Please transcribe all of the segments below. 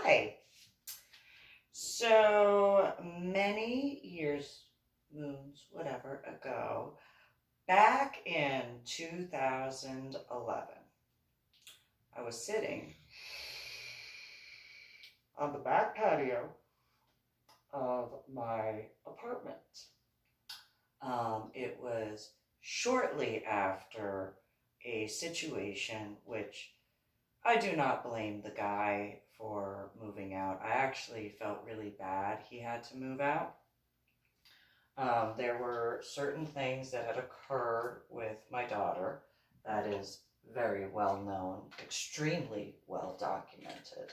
Hi. So many years, moons, whatever, ago, back in 2011, I was sitting on the back patio of my apartment. It was shortly after a situation which I do not blame the guy for moving out. I actually felt really bad he had to move out. There were certain things that had occurred with my daughter that is very well known, extremely well documented.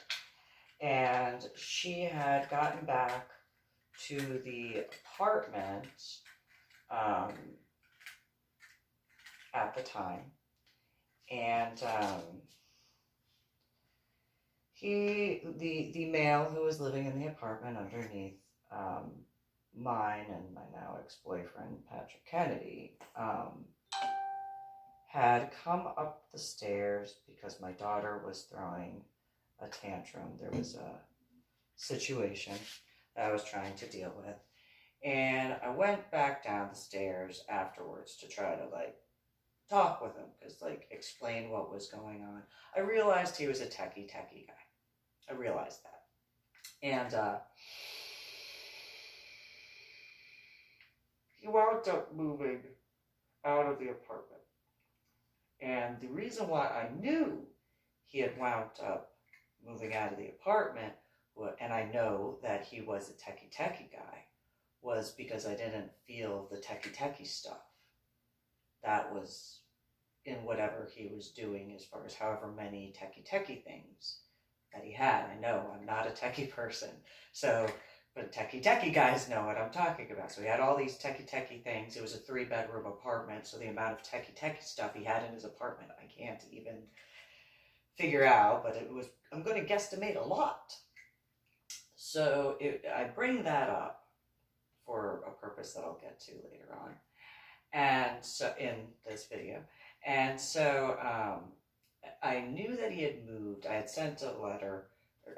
And she had gotten back to the apartment at the time. And the male who was living in the apartment underneath mine and my now ex-boyfriend, Patrick Kennedy, had come up the stairs because my daughter was throwing a tantrum. There was a situation that I was trying to deal with. And I went back down the stairs afterwards to try to talk with him, because explain what was going on. I realized he was a techie guy. I realized that. And he wound up moving out of the apartment. And the reason why I knew he had wound up moving out of the apartment, and I know that he was a techie guy, was because I didn't feel the techie stuff that was in whatever he was doing, as far as however many techie things that he had. I know I'm not a techie person, but techie guys know what I'm talking about. So he had all these techie things. It was a 3-bedroom apartment, so the amount of techie stuff he had in his apartment, I can't even figure out, but I'm going to guesstimate a lot. So I bring that up for a purpose that I'll get to later on, and so in this video. And so I knew that he had moved. I had sent a letter.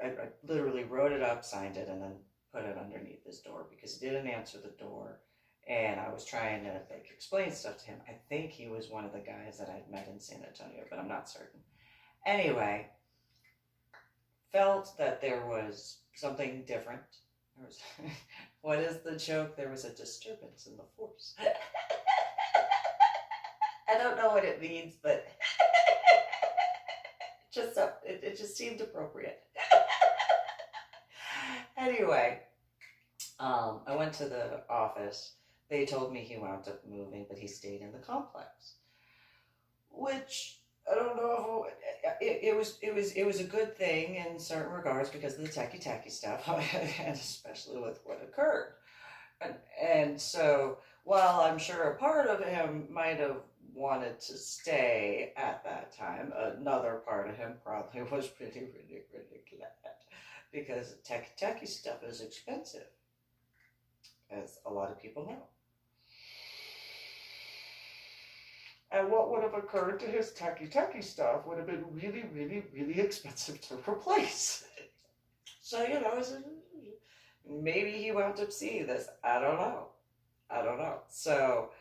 I literally wrote it up, signed it, and then put it underneath his door because he didn't answer the door. And I was trying to explain stuff to him. I think he was one of the guys that I'd met in San Antonio, but I'm not certain. Anyway, felt that there was something different. There was, what is the joke? There was a disturbance in the force. I don't know what it means, but it just seemed appropriate. Anyway, I went to the office. They told me he wound up moving, but he stayed in the complex, which I don't know if it was a good thing in certain regards because of the techie stuff, and especially with what occurred. And so, while I'm sure a part of him might have wanted to stay at that time, another part of him probably was really glad, because techie stuff is expensive, as a lot of people know. And what would have occurred to his techie stuff would have been really expensive to replace. So, maybe he wound up seeing this. I don't know. So,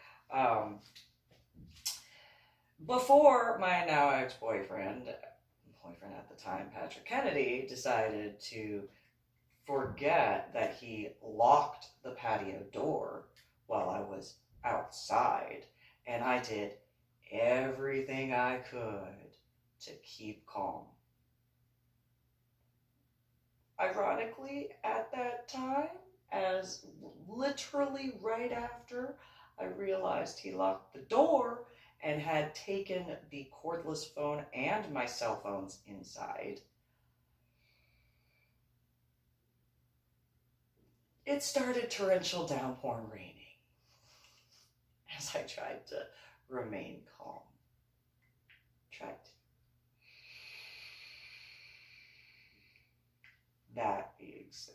before my now ex-boyfriend at the time, Patrick Kennedy, decided to forget that he locked the patio door while I was outside, and I did everything I could to keep calm. Ironically, at that time, as literally right after I realized he locked the door and had taken the cordless phone and my cell phones inside, it started torrential downpour raining as I tried to remain calm. That being said,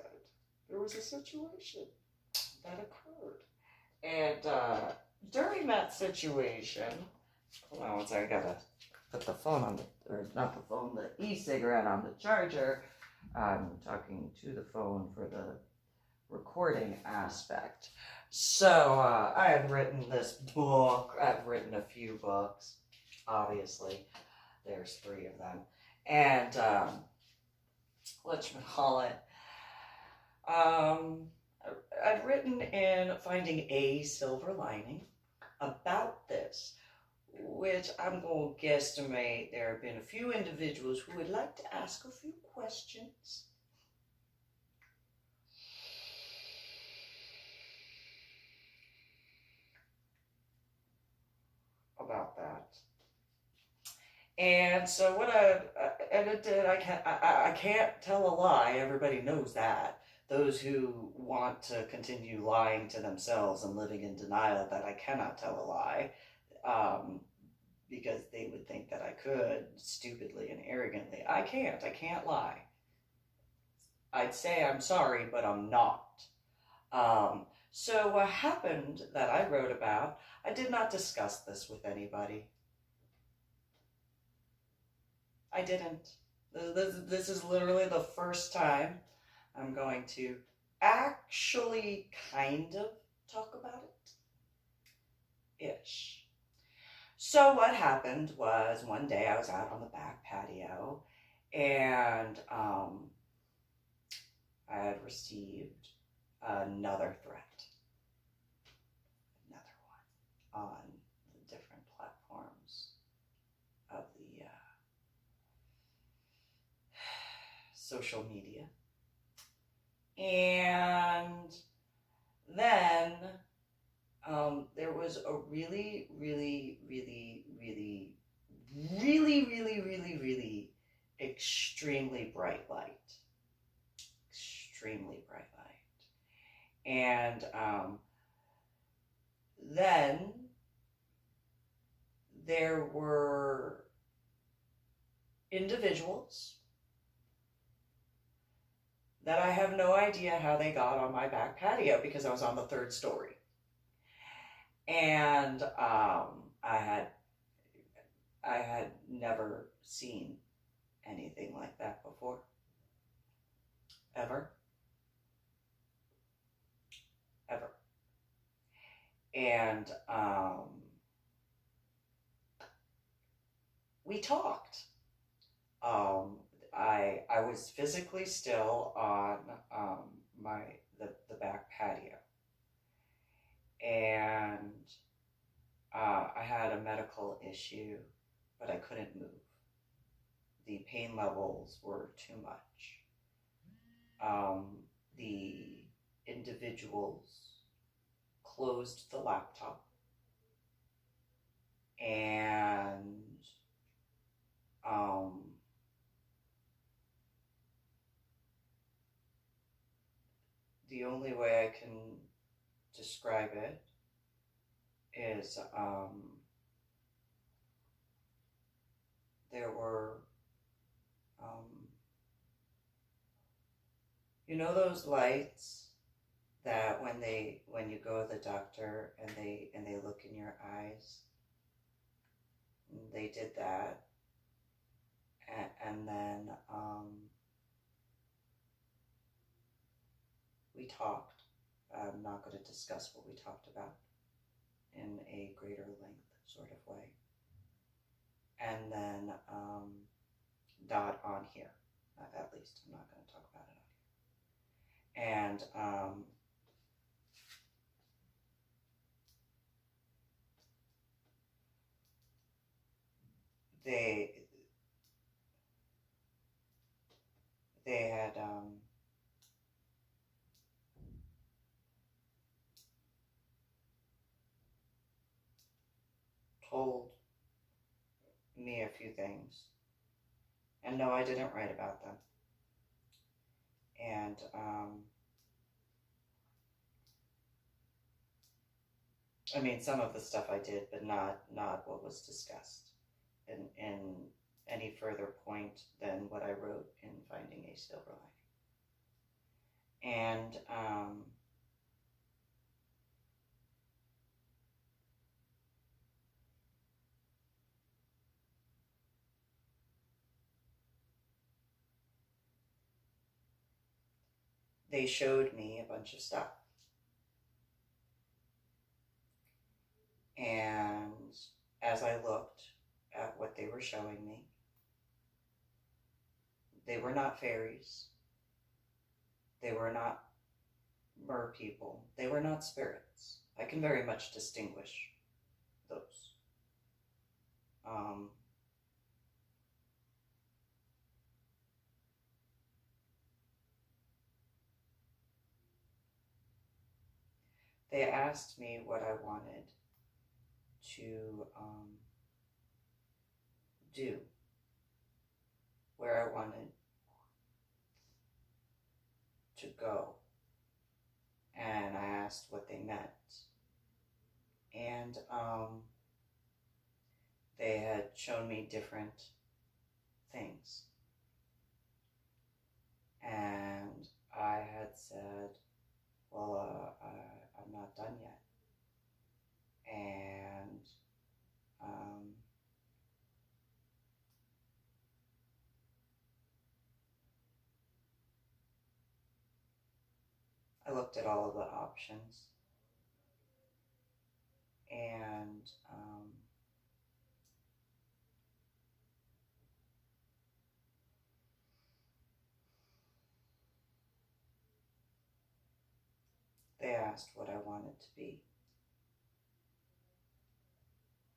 there was a situation that occurred. And during that situation, hold on, I gotta put the phone on or not the phone, the e-cigarette on the charger. I'm talking to the phone for the recording aspect. So I have written this book. I've written a few books, obviously. There's 3 of them. And whatchamacallit, I've written in Finding a Silver Lining about this, which I'm going to guesstimate there have been a few individuals who would like to ask a few questions. About that. And so what I can't tell a lie. Everybody knows that. Those who want to continue lying to themselves and living in denial that I cannot tell a lie, because they would think that I could, stupidly and arrogantly. I can't lie. I'd say I'm sorry, but I'm not. So what happened that I wrote about, I did not discuss this with anybody. I didn't. This is literally the first time I'm going to actually kind of talk about it. Ish. So what happened was one day I was out on the back patio and I had received another threat. Another one on the different platforms of the social media. And then there was a really extremely bright light. Extremely bright light. And then there were individuals that I have no idea how they got on my back patio because I was on the 3rd story. And I had never seen anything like that before. Ever. And we talked. I was physically still on the back patio, and I had a medical issue, but I couldn't move. The pain levels were too much. The individuals closed the laptop and the only way I can describe it is there were you know those lights that when you go to the doctor and they look in your eyes? They did that, and then we talked. I'm not going to discuss what we talked about in a greater length sort of way. And then not on here, at least. I'm not going to talk about it on here. And they had told me a few things, and no, I didn't write about them. And I mean, some of the stuff I did, but not what was discussed in any further point than what I wrote in Finding a Silver Lining. And they showed me a bunch of stuff. And as I looked at what they were showing me, they were not fairies. They were not mer people. They were not spirits. I can very much distinguish those. They asked me what I wanted to do, where I wanted to go, and I asked what they meant. And they had shown me different things. And I had said, well, I'm not done yet. And I looked at all of the options, and they asked what I wanted to be.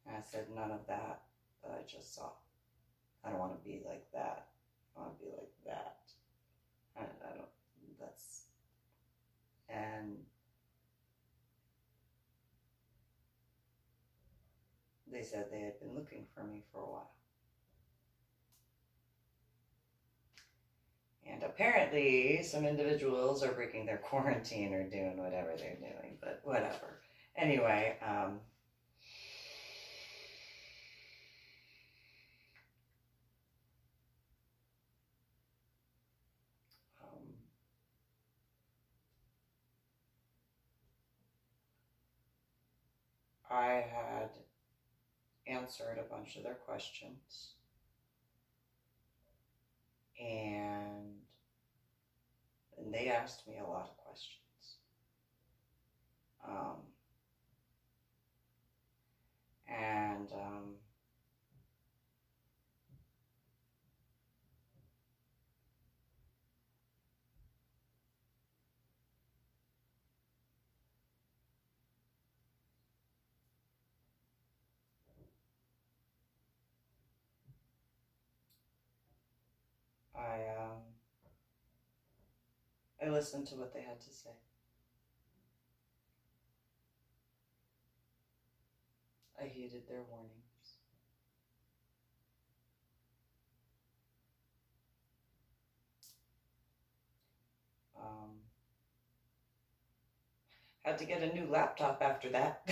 And I said, none of that I just saw. I don't want to be like that. I want to be like that. I don't, that's, and they said they had been looking for me for a while. And apparently some individuals are breaking their quarantine or doing whatever they're doing, but whatever. Anyway, I had answered a bunch of their questions, and they asked me a lot of questions. I listened to what they had to say. I heeded their warnings. Had to get a new laptop after that.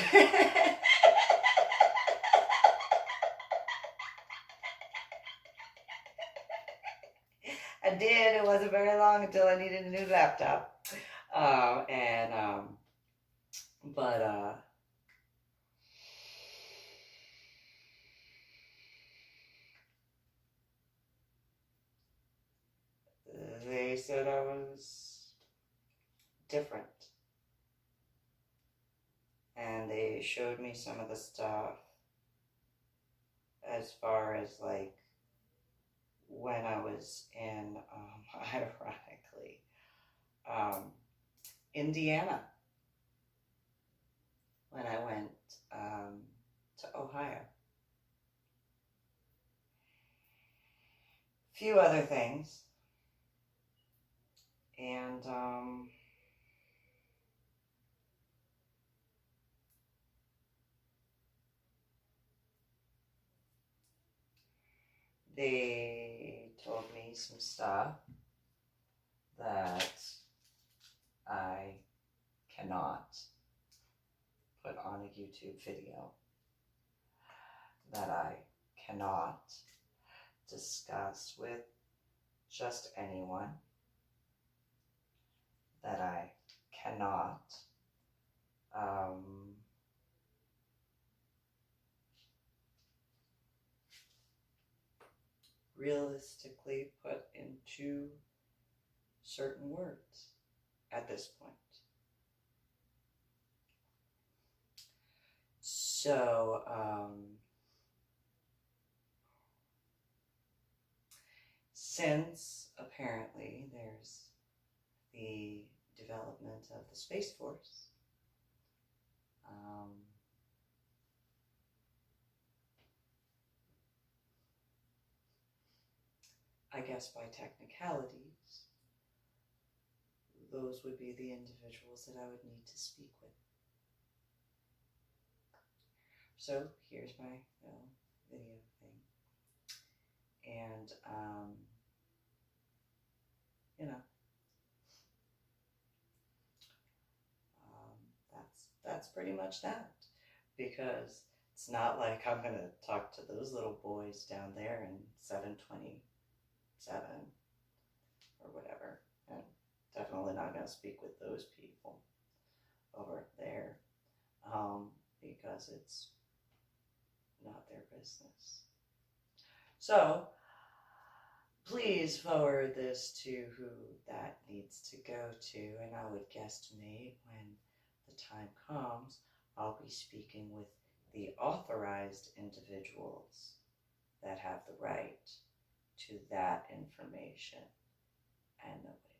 I did. It wasn't very long until I needed a new laptop. They said I was different. And they showed me some of the stuff as far as like when I was in, ironically, Indiana, when I went to Ohio. A few other things. And they told me some stuff that I cannot put on a YouTube video, that I cannot discuss with just anyone, that I cannot realistically put into certain words. at this point. So, since apparently there's the development of the Space Force, I guess by technicalities, those would be the individuals that I would need to speak with. So here's my video thing. And, you know, that's pretty much that. Because it's not like I'm going to talk to those little boys down there in 727 or whatever. And definitely not going to speak with those people over there because it's not their business. So please forward this to who that needs to go to, and I would guesstimate when the time comes, I'll be speaking with the authorized individuals that have the right to that information and nobody